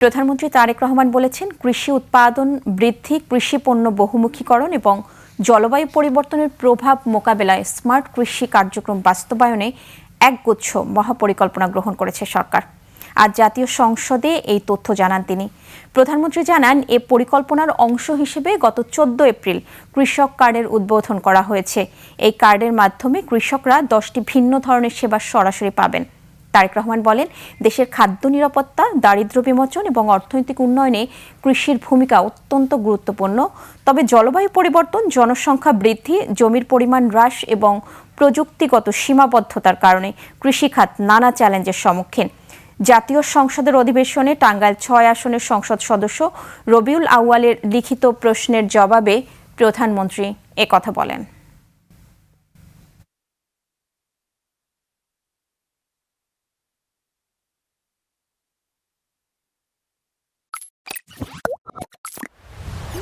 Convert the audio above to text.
প্রধানমন্ত্রী তারেক রহমান বলেছেন, কৃষি উৎপাদন বৃদ্ধি, কৃষি পণ্য বহুমুখীকরণ এবং জলবায়ু পরিবর্তনের প্রভাব মোকাবেলায় স্মার্ট কৃষি কার্যক্রম বাস্তবায়নে একগুচ্ছ মহাপরিকল্পনা গ্রহণ করেছে সরকার। আজ জাতীয় সংসদে এই তথ্য জানান তিনি। প্রধানমন্ত্রী জানান, এ পরিকল্পনার অংশ হিসেবে গত 14 এপ্রিল কৃষক কার্ডের উদ্বোধন করা হয়েছে। এই কার্ডের মাধ্যমে কৃষকরা 10টি ভিন্ন ধরনের সেবা সরাসরি পাবেন। তারেক রহমান বলেন, দেশের খাদ্য নিরাপত্তা, দারিদ্র্য বিমোচন এবং অর্থনৈতিক উন্নয়নে কৃষির ভূমিকা অত্যন্ত গুরুত্বপূর্ণ। তবে জলবায়ু পরিবর্তন, জনসংখ্যা বৃদ্ধি, জমির পরিমাণ হ্রাস এবং প্রযুক্তিগত সীমাবদ্ধতার কারণে কৃষিখাত নানা চ্যালেঞ্জের সম্মুখীন। জাতীয় সংসদের অধিবেশনে টাঙ্গাইল 6 আসনের সংসদ সদস্য রবিউল আউয়ালের লিখিত প্রশ্নের জবাবে প্রধানমন্ত্রী একথা বলেন।